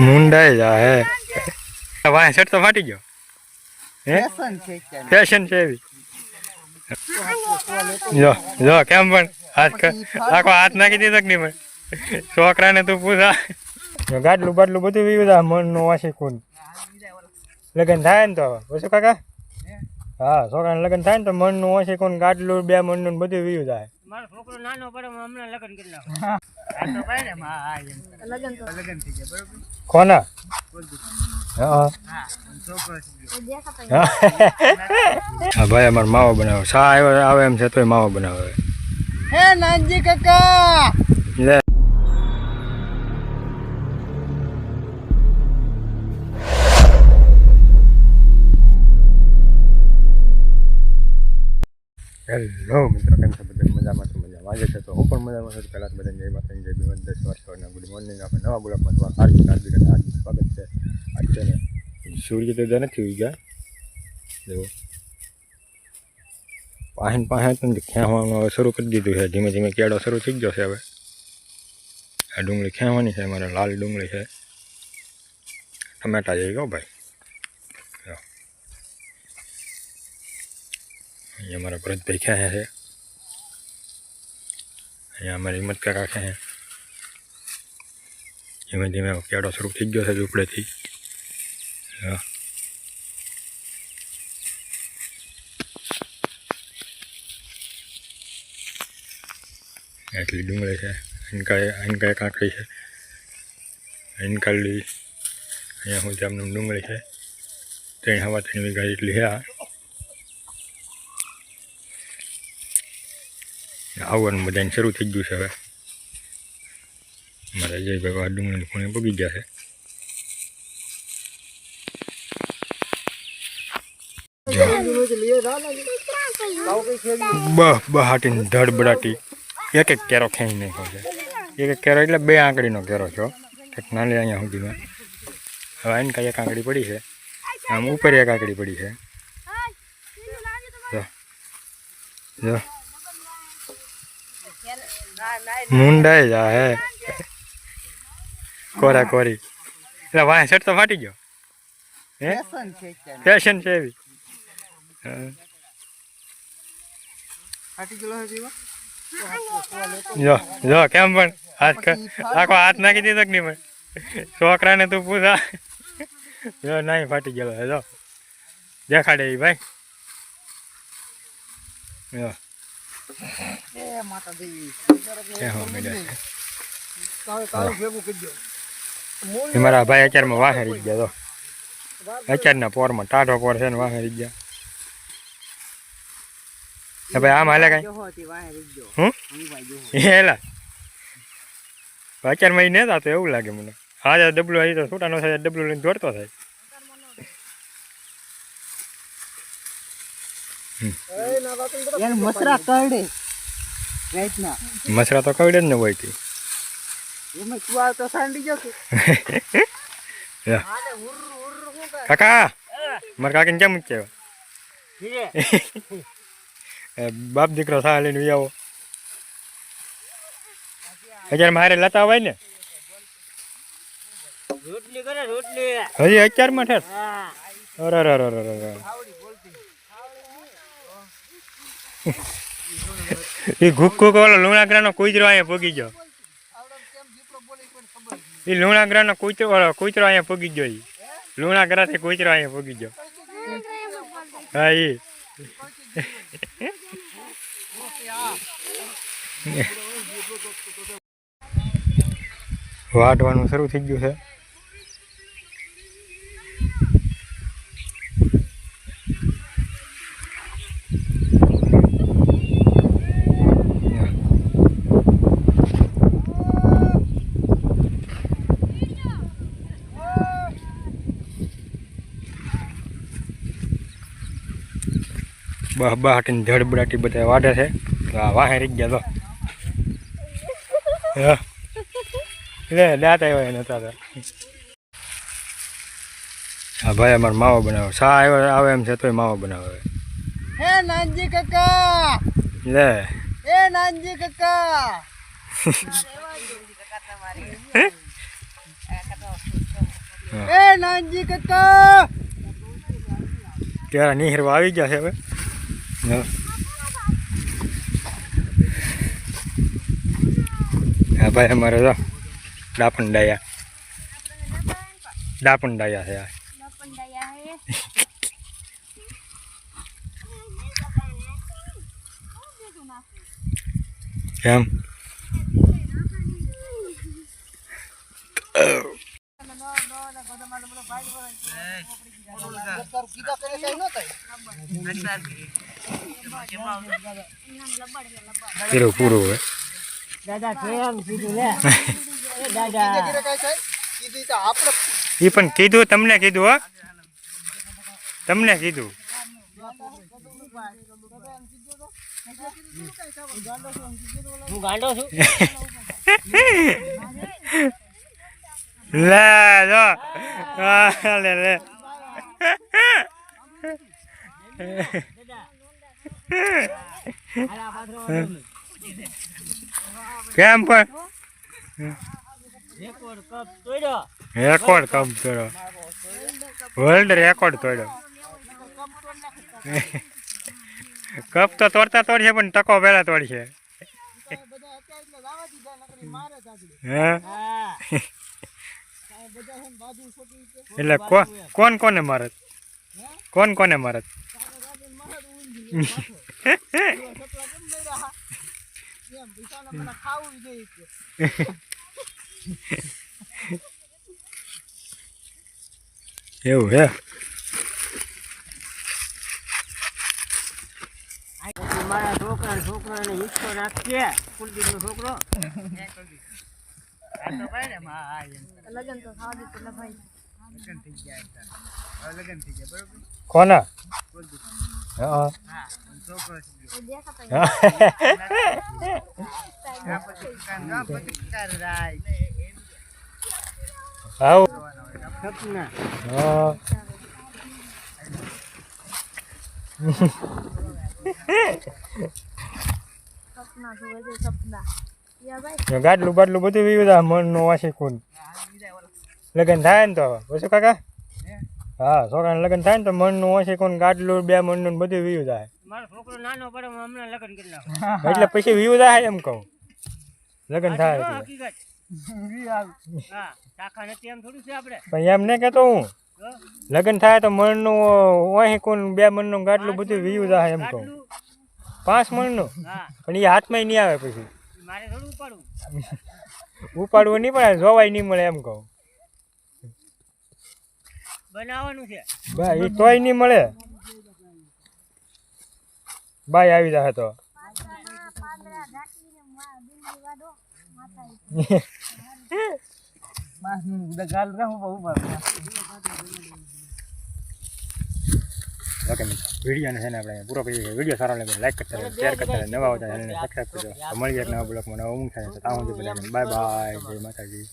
મુંડાઈ જા હે વાહ શર્ટ તો ફાટી ગયો હે ફેશન છે એવી જો જો કેમ પણ આખો હાથ નાખી દીધો કે નહીં પણ છોકરાને તું પૂછા ગાડલું બાટલું બધું વીવું મનનું વાસી કોણ લગ્ન થાય ને તો પછી કાકા હા છોકરાને લગ્ન થાય ને તો મનનું વાસી કોણ ગાડલું બે મનનું બધું વીવું જાય મારો છોકરો નાનો પડે હમણાં લગ્ન કરી નાખો કોના હા ભાઈ અમારે માવો બનાવે સા આવે એમ છે તોય માવો બનાવે હે નાનજી કાકા લે હેલો મિત્રો કેમ છે બધા મજામાં છું મજામાં આજે છે તો હું પણ મજામાં છું પહેલાં બધાને જય માતા જય ભીમન 10 વર્ષના ગુડ મોર્નિંગ આપણે નવા બ્લોગમાં તમારું હાર્દિક સ્વાગત છે આજ છે ને સૂર્ય તો નથી ઉઈ ગયા જો પાહે ખેંચવાનું શરૂ કરી દીધું છે ધીમે ધીમે કેળો શરૂ થઈ ગયો છે હવે આ ડુંગળી ખેંચવાની છે મારે લાલ ડુંગળી છે ટમેટા જઈ ગયો ભાઈ અહીંયા અમારા ભરતભાઈ ક્યાં છે અહીંયા અમારી હિંમત કાકા ક્યાં ધીમે ધીમે કેળો શરૂ થઈ ગયો છે ઝૂંપડેથી હા એટલી ડુંગળી છે અનકાય કાંકડી છે અનકાલી અહીંયા હું જામનું ડુંગળી છે 3 વીઘા એટલી છે આવવાનું બધાને શરૂ થઈ ગયું છે હવે મારા અજયભાઈ આ ડુંગળીની ખૂણે પગી ગયા છે બહાટીને ધડ બડાટી એક કેરો ખેંચી નાખ્યો છે એક કેરો એટલે 2 આંકડીનો કેરો છો એક નાની અહીંયા સુધીમાં હવે આને કાંઈ એક આંકડી પડી છે આમ ઉપર એક આંકડી પડી છે જો મુંડાઈ જા હે કોરા કોરી એટલે વાહ શર્ટ તો ફાટી ગયો હે ફેશન છે એવી જો જો કેમ પણ આખો હાથ નાખી દીધો કે નહીં પણ છોકરાને તું પૂછા જો નહીં ફાટી ગયેલો હે જો દેખાડે એ ભાઈ જો મારા ભાઈ અત્યારમાં વાહે રહી ગયા તો અત્યારના પોરમાં ટાઢો પોર છે ને વાહે રહી ગયા ભાઈ આમ હાલે કઈ હું એલા અત્યારમાં એ નતા તો એવું લાગે મને હા ડબલું આવી તો છૂટા ન થાય ડબલું લઈને દોડતો થાય મસરા તો કવડે જ ને હોય થી કાકા મારા કાકીને કેમ કેવા બાપ દીકરો સા લઈને આવો અત્યારે મારે લતા હોય ને હજી અત્યારમાં ઠેર અરે એ ઘૂક વાળો લુણાગ્રાનો કૂતરો અહીંયા પોગી ગયો એ લુણાગ્રાનો કૂતરો અહીંયા પોગી ગયો એ લુણાગ્રાથી કૂતરો અહીંયા પોગી ગયો હા એ વાટવાનું શરૂ થઈ ગયું છે બહાટીને ધડબડાટી બધા વાઢે છે વાહે રહી ગયા તો લે દાંત આવ્યા નતા તો હા ભાઈ અમારે માવો બનાવે સા આવે એમ છે તોય માવો બનાવે હે નાનજી કાકા લે એ નાનજી કાકા હે નાનજી કાકા ત્યારે નિહરવા આવી ગયા છે હવે હા ભાઈ અમારે તો ડાપણ ડાયા છે આ કેમ પૂરું પૂરું હોય દાદા કેમ કીધું લે એ દાદા એ પણ કીધું તમને કીધું હો તમને કીધું હું ગાંડો છું લે જો લે લે કેમ પણ રેકોર્ડ કમ તોડ્યો વર્લ્ડ રેકોર્ડ તોડ્યો કપ તો તોડતા તોડશે પણ ટકો પહેલા તોડશે હા એટલે કોણ કોને મારત કોણ કોને મારત એવું હે મારા છોકરાને હિસ્સો નાખીએ કુલદીપ નો છોકરો કોના હા સપના ગાડલું બાટલું બધું વિવિધ મનનું વાસી કોણ લગ્ન થાય ને તો પછી કાકા હા છોકરાને લગ્ન થાય ને તો મનનું વાસી કોણ ગાડલું 2 મણનું બધું વિવિધ થાય મારો છોકરો નાનો પડે હમણાં લગ્ન કરી નાખો એટલે પછી વિવિધ થાય એમ કહું લગ્ન થાય એટલે હકીકત હા શાખા નથી એમ થોડું છે આપણે પણ એમ નહીં કહેતો હું લગ્ન થાય તો મણનું વાસી કોણ 2 મણનું ગાડલું બધું વિવિધ થાય એમ કહું 5 મણનું પણ એ હાથમાં નહીં આવે પછી મારે થોડું ઉપાડવું ઉપાડવું નહીં પણ જોવાય નહીં મળે એમ કહું બનાવવાનું છે એ તોય નહીં મળે બાય આવી જાય તો વિડીયોને છે ને આપણે પૂરો કરી વિડીયો સારો લાગે લાઈક કરતા રહો શેર કરતા રહો નવા આવતા ચેનલને સબસ્ક્રાઈબ કરજો મળીએ એક નવા બ્લોગમાં નવા ઊંઘ થાય તો ત્યાં સુધી બાય બાય જય માતાજી.